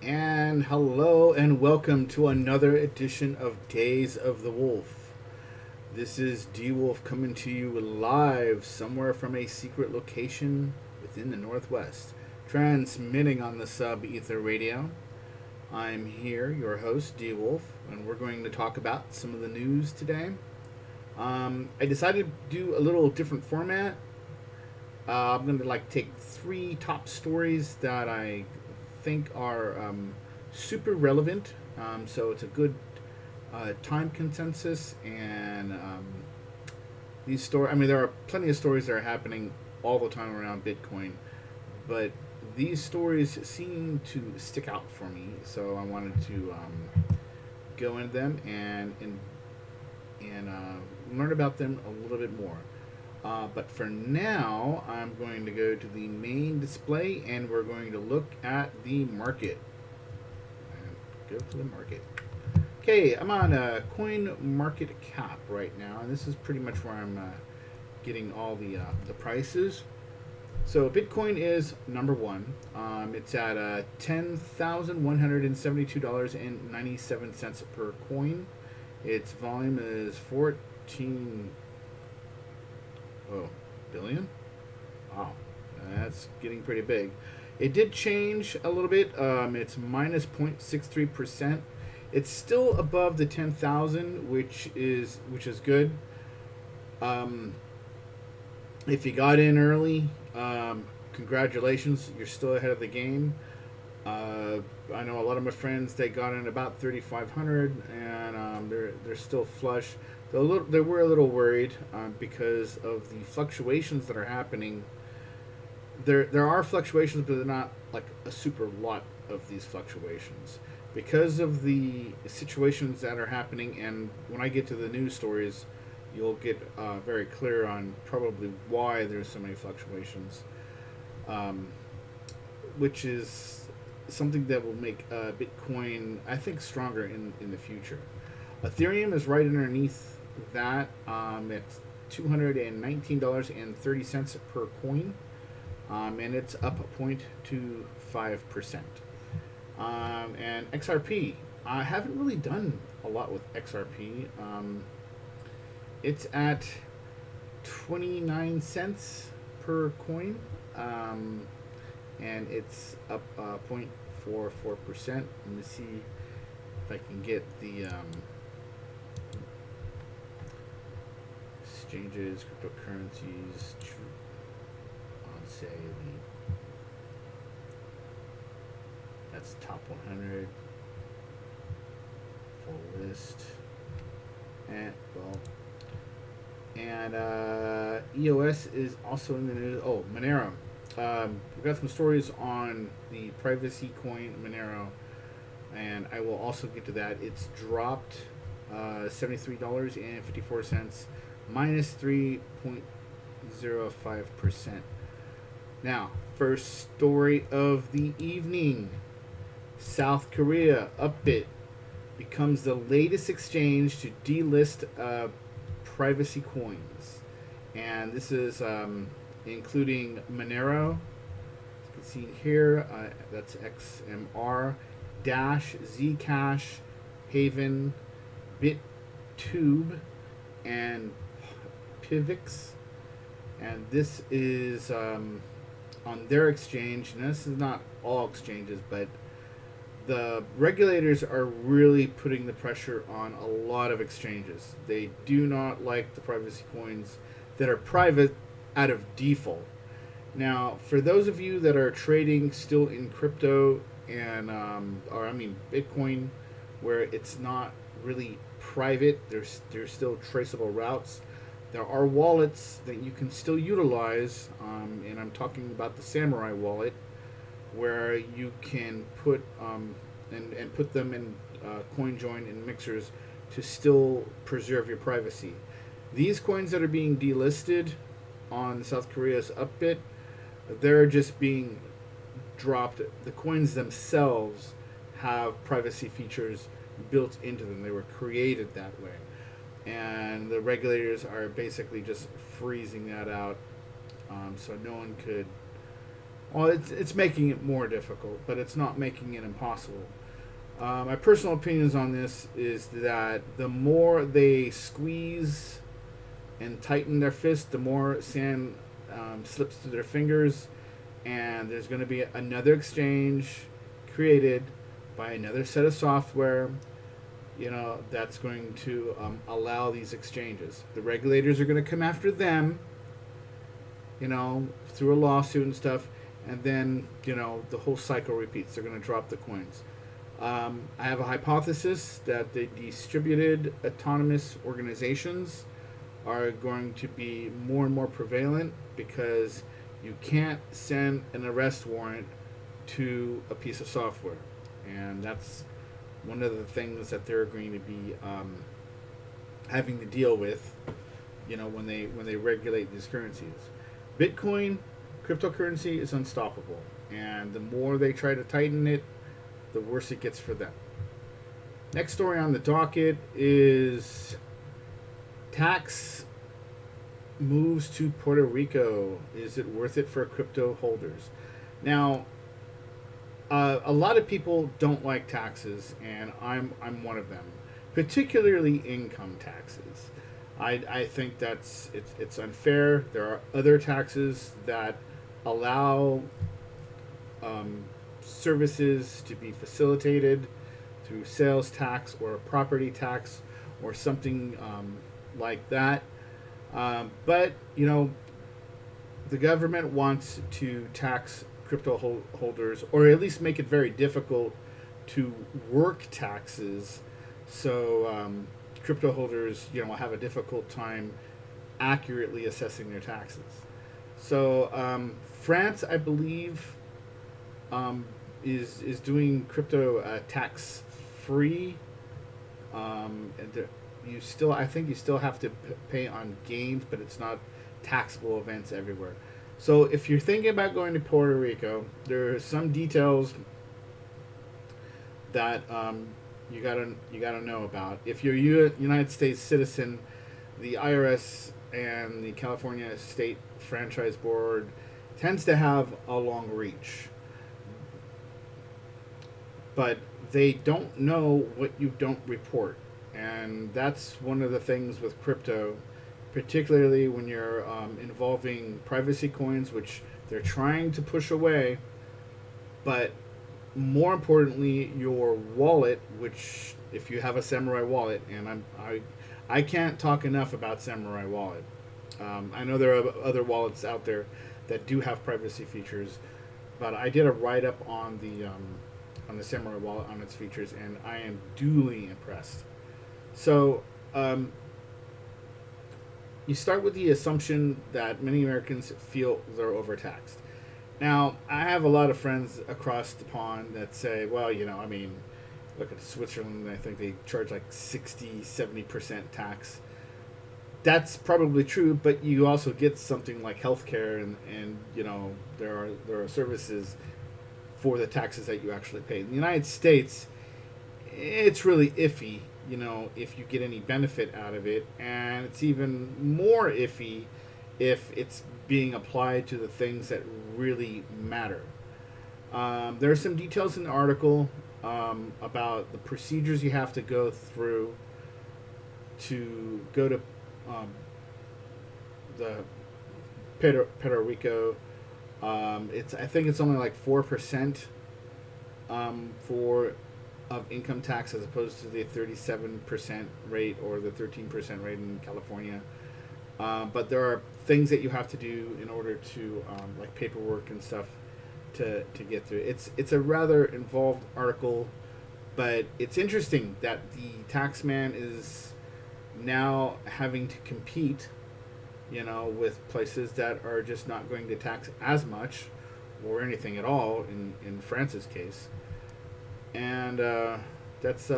And hello and welcome to another edition of Days of the Wolf. This is D Wolf coming to you live somewhere from a secret location within the Northwest, transmitting on the sub ether radio. I'm here, your host, D Wolf, and we're going to talk about some of the news today. I decided to do a little different format. I'm going to take three top stories that I think are super relevant. So it's a good time consensus, and these stories. I mean, there are plenty of stories that are happening all the time around Bitcoin, but these stories seem to stick out for me. So I wanted to go into them and learn about them a little bit more. But for now, I'm going to go to the main display and we're going to look at the market. Go to the market. Okay, I'm on Coin Market Cap right now, and this is pretty much where I'm getting all the prices. So Bitcoin is number one. It's at $10,172.97 per coin. Its volume is 14 billion. Wow, that's getting pretty big. It did change a little bit. It's minus 0.63%. It's still above the 10,000, which is good. Um, if you got in early, congratulations. You're still ahead of the game. I know a lot of my friends, they got in about 3,500, and they're still flush. They were a little worried because of the fluctuations that are happening. There are fluctuations, but they're not like a super lot of these fluctuations because of the situations that are happening. And when I get to the news stories, you'll get very clear on probably why there's so many fluctuations, um, which is something that will make Bitcoin, I think, stronger in the future. Ethereum is right underneath that. It's $219.30 per coin, and it's up 0.25%. And XRP, I haven't really done a lot with XRP. It's at 29 cents per coin, and it's up 0.44%. Let me see if I can get the exchanges, cryptocurrencies on, say, that's top 100 full list, and EOS is also in the news. Oh, Monero. We've got some stories on the privacy coin Monero, and I will also get to that. It's dropped $73.54, minus 3.05%. Now, first story of the evening. South Korea, Upbit, becomes the latest exchange to delist privacy coins. And this is including Monero. As you can see here, that's XMR, Dash, Zcash, Haven, BitTube, and Pivx. And this is on their exchange. And this is not all exchanges, but the regulators are really putting the pressure on a lot of exchanges. They do not like the privacy coins that are private out of default. Now, for those of you that are trading still in crypto and, Bitcoin, where it's not really private, there's still traceable routes. There are wallets that you can still utilize, and I'm talking about the Samurai wallet, where you can put and put them in CoinJoin and mixers to still preserve your privacy. These coins that are being delisted on South Korea's Upbit, they're just being dropped. The coins themselves have privacy features built into them. They were created that way. And the regulators are basically just freezing that out, so no one could Well, it's making it more difficult, but it's not making it impossible. My personal opinions on this is that the more they squeeze and tighten their fist, the more sand slips through their fingers, and there's going to be another exchange created by another set of software. That's going to allow these exchanges. The regulators are going to come after them, through a lawsuit and stuff, and then the whole cycle repeats. They're going to drop the coins. I have a hypothesis that the distributed autonomous organizations are going to be more and more prevalent because you can't send an arrest warrant to a piece of software, and that's one of the things that they're going to be having to deal with, when they regulate these currencies. Bitcoin, cryptocurrency, is unstoppable, and the more they try to tighten it, the worse it gets for them. Next story on the docket is tax moves to Puerto Rico. Is it worth it for crypto holders? Now, a lot of people don't like taxes, and I'm one of them, particularly income taxes. I think it's unfair. There are other taxes that allow services to be facilitated through sales tax or a property tax or something like that. But the government wants to tax crypto holders, or at least make it very difficult to work taxes, so crypto holders have a difficult time accurately assessing their taxes. So France, I believe, is doing crypto tax free. And I think you still have to pay on gains, but it's not taxable events everywhere. So if you're thinking about going to Puerto Rico, there are some details that you gotta know about. If you're a United States citizen, the IRS and the California State Franchise Board tends to have a long reach, but they don't know what you don't report, and that's one of the things with crypto, particularly when you're involving privacy coins, which they're trying to push away, but more importantly, your wallet, which if you have a Samurai wallet, and I can't talk enough about Samurai wallet. I know there are other wallets out there that do have privacy features, but I did a write up on the Samurai wallet on its features, and I am duly impressed. So you start with the assumption that many Americans feel they're overtaxed. Now, I have a lot of friends across the pond that say, well, look at Switzerland, I think they charge like 60-70% tax. That's probably true, but you also get something like healthcare, and there are services for the taxes that you actually pay. In the United States, it's really iffy, if you get any benefit out of it, and it's even more iffy if it's being applied to the things that really matter. There are some details in the article about the procedures you have to go through to go to the Puerto Rico. I think it's only like 4% for of income tax, as opposed to the 37% rate or the 13% rate in California. But there are things that you have to do in order to like paperwork and stuff to get through. It's a rather involved article, but it's interesting that the tax man is now having to compete, with places that are just not going to tax as much or anything at all in France's case. And that's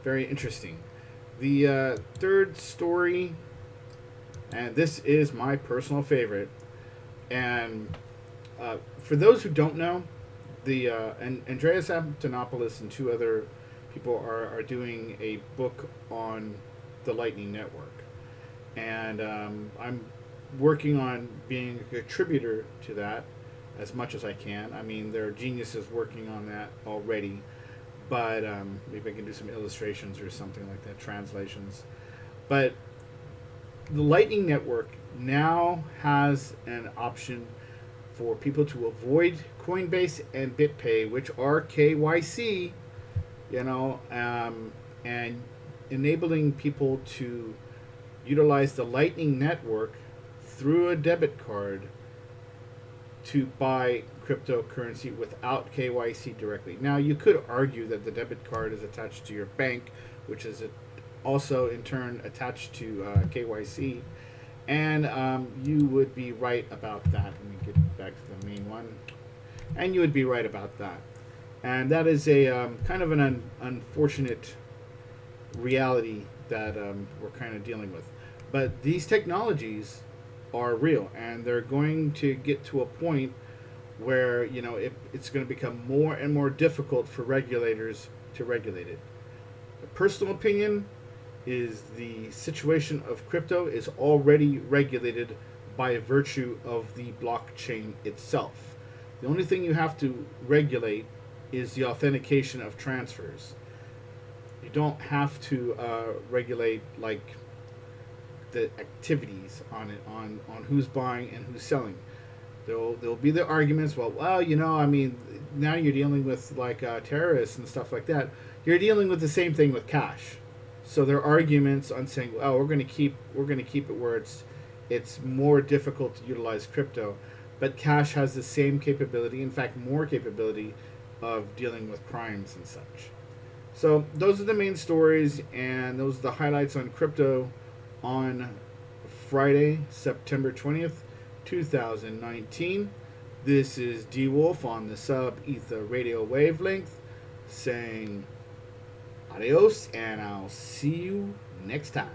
very interesting. The third story, and this is my personal favorite, and for those who don't know, and Andreas Antonopoulos and two other people are doing a book on the Lightning Network, and I'm working on being a contributor to that. as much as I can. I mean, there are geniuses working on that already, but maybe I can do some illustrations or something like that, translations. But the Lightning Network now has an option for people to avoid Coinbase and BitPay, which are KYC, and enabling people to utilize the Lightning Network through a debit card to buy cryptocurrency without KYC directly. Now, you could argue that the debit card is attached to your bank, which is also in turn attached to KYC, and you would be right about that. Let me get back to the main one. And you would be right about that. And that is a kind of an unfortunate reality that we're kind of dealing with. But these technologies are real, and they're going to get to a point where it's going to become more and more difficult for regulators to regulate it. The personal opinion is the situation of crypto is already regulated by virtue of the blockchain itself. The only thing you have to regulate is the authentication of transfers. You don't have to regulate like the activities on it, on who's buying and who's selling. There'll be the arguments. Well, I mean, now you're dealing with like terrorists and stuff like that. You're dealing with the same thing with cash. So there are arguments on saying, we're going to keep it where it's more difficult to utilize crypto, but cash has the same capability, in fact, more capability of dealing with crimes and such. So those are the main stories, and those are the highlights on crypto on Friday, September 20th, 2019. This is D Wolf on the Sub Ether Radio Wavelength saying adios, and I'll see you next time.